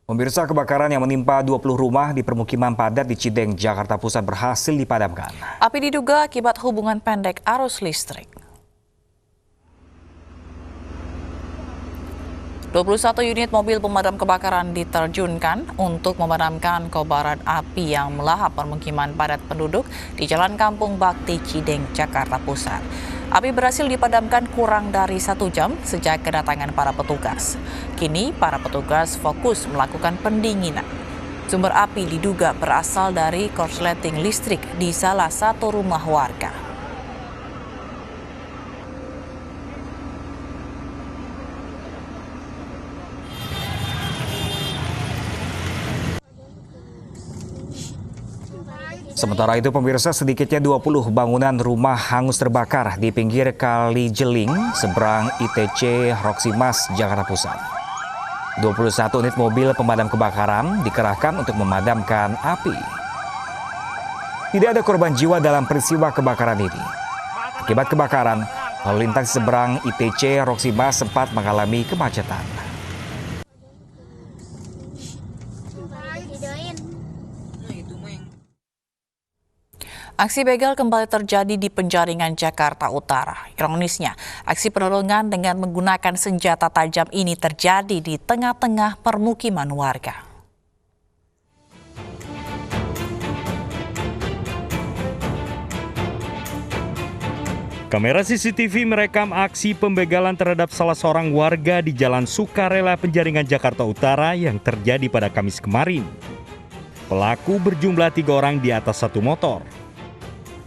Pemirsa, kebakaran yang menimpa 20 rumah di permukiman padat di Cideng, Jakarta Pusat berhasil dipadamkan. Api diduga akibat hubungan pendek arus listrik. 21 unit mobil pemadam kebakaran diterjunkan untuk memadamkan kobaran api yang melahap permukiman padat penduduk di Jalan Kampung Bakti Cideng, Jakarta Pusat. Api berhasil dipadamkan kurang dari 1 jam sejak kedatangan para petugas. Kini para petugas fokus melakukan pendinginan. Sumber api diduga berasal dari korsleting listrik di salah satu rumah warga. Sementara itu, pemirsa, sedikitnya 20 bangunan rumah hangus terbakar di pinggir Kali Jeling, seberang ITC Roksimas, Jakarta Pusat. 21 unit mobil pemadam kebakaran dikerahkan untuk memadamkan api. Tidak ada korban jiwa dalam peristiwa kebakaran ini. Akibat kebakaran, lalu lintas di seberang ITC Roksimas sempat mengalami kemacetan. Aksi begal kembali terjadi di Penjaringan, Jakarta Utara. Ironisnya, aksi penolongan dengan menggunakan senjata tajam ini terjadi di tengah-tengah permukiman warga. Kamera CCTV merekam aksi pembegalan terhadap salah seorang warga di Jalan Sukarela, Penjaringan, Jakarta Utara yang terjadi pada Kamis kemarin. Pelaku berjumlah 3 orang di atas satu motor.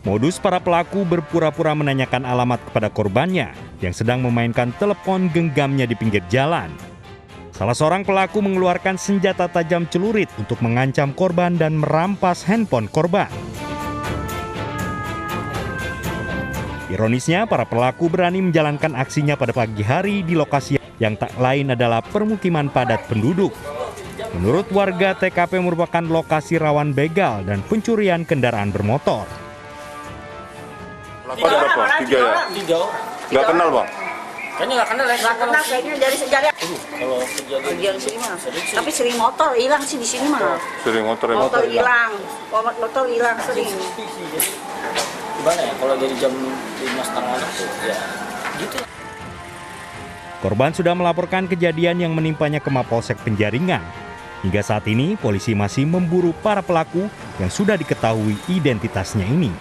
Modus para pelaku berpura-pura menanyakan alamat kepada korbannya yang sedang memainkan telepon genggamnya di pinggir jalan. Salah seorang pelaku mengeluarkan senjata tajam celurit untuk mengancam korban dan merampas handphone korban. Ironisnya, para pelaku berani menjalankan aksinya pada pagi hari di lokasi yang tak lain adalah permukiman padat penduduk. Menurut warga, TKP merupakan lokasi rawan begal dan pencurian kendaraan bermotor. Ada berapa? 3 ya? 3. Nggak kenal, Bang? Kayaknya nggak kenal ya? Nggak kenal, kayaknya dari sejarah. Kalau kejadian sini mah. Tapi sering motor hilang sih di sini mah. Sering motor hilang. Motor hilang sering. Gimana ya, kalau dari jam 5.30 tuh, ya gitu. Korban sudah melaporkan kejadian yang menimpanya ke Mapolsek Penjaringan. Hingga saat ini, polisi masih memburu para pelaku yang sudah diketahui identitasnya ini.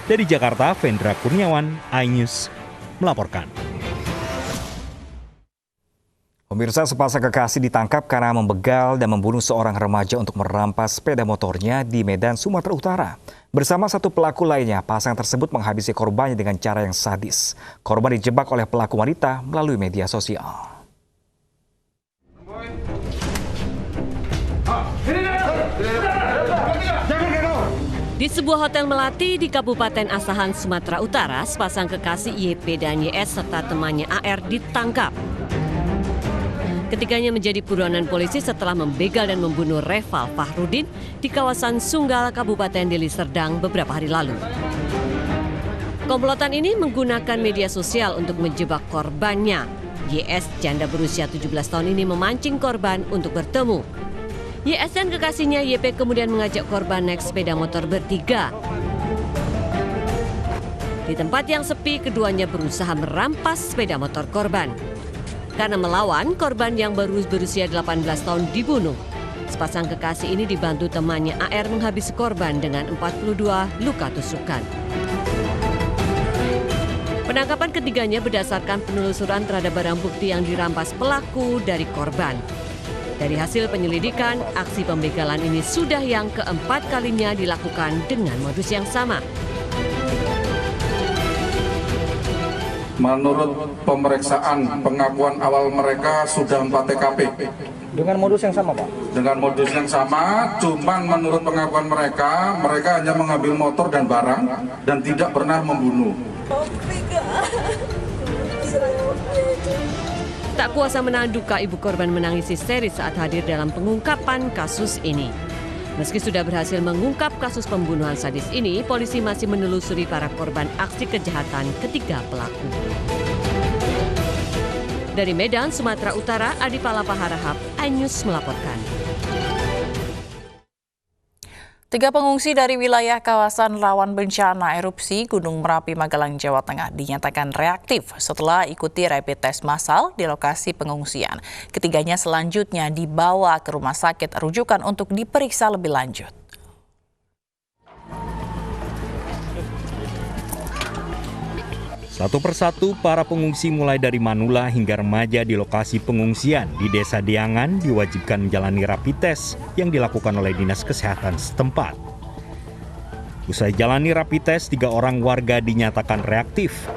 Dari Jakarta, Vendra Kurniawan, iNews melaporkan. Pemirsa, sepasang kekasih ditangkap karena membegal dan membunuh seorang remaja untuk merampas sepeda motornya di Medan, Sumatera Utara. Bersama satu pelaku lainnya, pasangan tersebut menghabisi korbannya dengan cara yang sadis. Korban dijebak oleh pelaku wanita melalui media sosial. Di sebuah hotel melati di Kabupaten Asahan, Sumatera Utara, sepasang kekasih YP dan YS serta temannya AR ditangkap. Ketiganya menjadi buronan polisi setelah membegal dan membunuh Reval Fahrudin di kawasan Sunggal, Kabupaten Deli Serdang beberapa hari lalu. Komplotan ini menggunakan media sosial untuk menjebak korbannya. YS, janda berusia 17 tahun ini memancing korban untuk bertemu. YS dan kekasihnya YP kemudian mengajak korban naik sepeda motor bertiga. Di tempat yang sepi, keduanya berusaha merampas sepeda motor korban. Karena melawan, korban yang baru berusia 18 tahun dibunuh. Sepasang kekasih ini dibantu temannya AR menghabisi korban dengan 42 luka tusukan. Penangkapan ketiganya berdasarkan penelusuran terhadap barang bukti yang dirampas pelaku dari korban. Dari hasil penyelidikan, aksi pembegalan ini sudah yang keempat kalinya dilakukan dengan modus yang sama. Menurut pemeriksaan pengakuan awal mereka sudah 4 TKP. Dengan modus yang sama, Pak? Dengan modus yang sama, cuman menurut pengakuan mereka hanya mengambil motor dan barang dan tidak pernah membunuh. Tak kuasa menahan duka, ibu korban menangis histeris saat hadir dalam pengungkapan kasus ini. Meski sudah berhasil mengungkap kasus pembunuhan sadis ini, polisi masih menelusuri para korban aksi kejahatan ketiga pelaku. Dari Medan, Sumatera Utara, Adi Palapa Harahap, iNews melaporkan. 3 pengungsi dari wilayah kawasan rawan bencana erupsi Gunung Merapi, Magelang, Jawa Tengah dinyatakan reaktif setelah ikuti rapid test massal di lokasi pengungsian. Ketiganya selanjutnya dibawa ke rumah sakit rujukan untuk diperiksa lebih lanjut. Satu persatu para pengungsi mulai dari manula hingga remaja di lokasi pengungsian di Desa Diangan diwajibkan menjalani rapid test yang dilakukan oleh Dinas Kesehatan setempat. Usai jalani rapid test, 3 orang warga dinyatakan reaktif.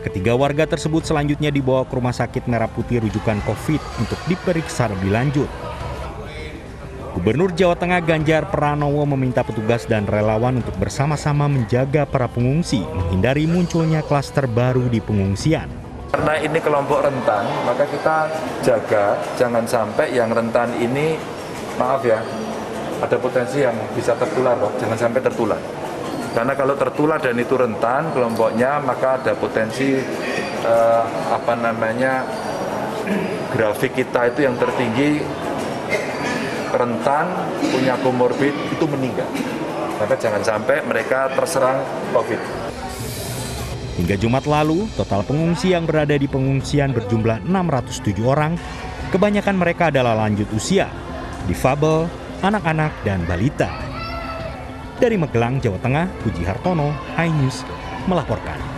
Ketiga warga tersebut selanjutnya dibawa ke Rumah Sakit Merah Putih rujukan COVID untuk diperiksa lebih lanjut. Gubernur Jawa Tengah Ganjar Pranowo meminta petugas dan relawan untuk bersama-sama menjaga para pengungsi, menghindari munculnya klaster baru di pengungsian. Karena ini kelompok rentan, maka kita jaga jangan sampai yang rentan ini, maaf ya, ada potensi yang bisa tertular, Pak. Jangan sampai tertular. Karena kalau tertular dan itu rentan kelompoknya, maka ada potensi grafik kita itu yang tertinggi rentan, punya komorbid, itu meninggal. Maka jangan sampai mereka terserang COVID. Hingga Jumat lalu, total pengungsi yang berada di pengungsian berjumlah 607 orang. Kebanyakan mereka adalah lanjut usia, difabel, anak-anak, dan balita. Dari Magelang, Jawa Tengah, Puji Hartono, iNews melaporkan.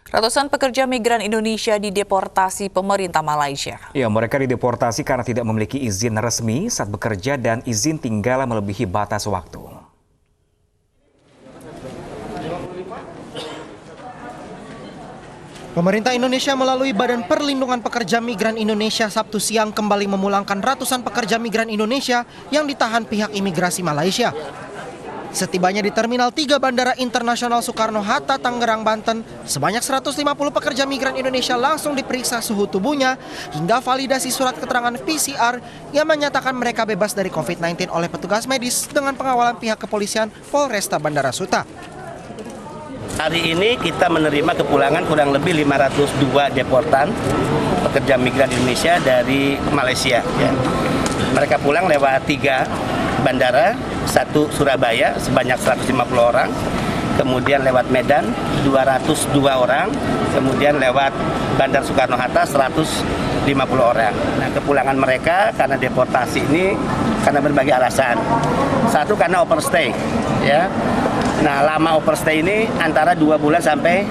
Ratusan pekerja migran Indonesia dideportasi pemerintah Malaysia. Ya, mereka dideportasi karena tidak memiliki izin resmi saat bekerja dan izin tinggal melebihi batas waktu. Pemerintah Indonesia melalui Badan Perlindungan Pekerja Migran Indonesia Sabtu siang kembali memulangkan ratusan pekerja migran Indonesia yang ditahan pihak imigrasi Malaysia. Setibanya di Terminal 3 Bandara Internasional Soekarno-Hatta, Tangerang, Banten, sebanyak 150 pekerja migran Indonesia langsung diperiksa suhu tubuhnya hingga validasi surat keterangan PCR yang menyatakan mereka bebas dari COVID-19 oleh petugas medis dengan pengawalan pihak kepolisian Polresta Bandara Suta. Hari ini kita menerima kepulangan kurang lebih 502 deportan pekerja migran Indonesia dari Malaysia. Ya. Mereka pulang lewat 3 bandara, 1 Surabaya sebanyak 150 orang, kemudian lewat Medan 202 orang, kemudian lewat Bandar Soekarno-Hatta 150 orang. Nah, kepulangan mereka karena deportasi ini karena berbagai alasan. Satu karena overstay, ya. Nah, lama overstay ini antara 2 bulan sampai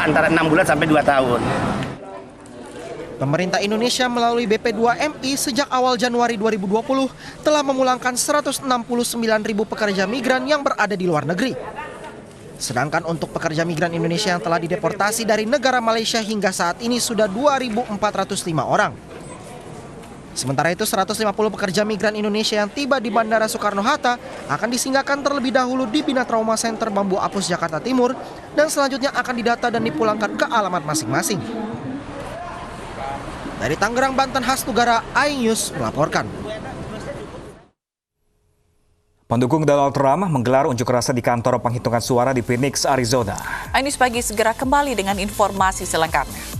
antara 6 bulan sampai 2 tahun. Pemerintah Indonesia melalui BP2MI sejak awal Januari 2020 telah memulangkan 169.000 pekerja migran yang berada di luar negeri. Sedangkan untuk pekerja migran Indonesia yang telah dideportasi dari negara Malaysia hingga saat ini sudah 2.405 orang. Sementara itu 150 pekerja migran Indonesia yang tiba di Bandara Soekarno-Hatta akan disinggahkan terlebih dahulu di Bina Trauma Center Bambu Apus, Jakarta Timur, dan selanjutnya akan didata dan dipulangkan ke alamat masing-masing. Dari Tangerang, Banten, Hasnugara, iNews melaporkan. Pendukung Donald Trump menggelar unjuk rasa di kantor penghitungan suara di Phoenix, Arizona. iNews Pagi segera kembali dengan informasi selengkapnya.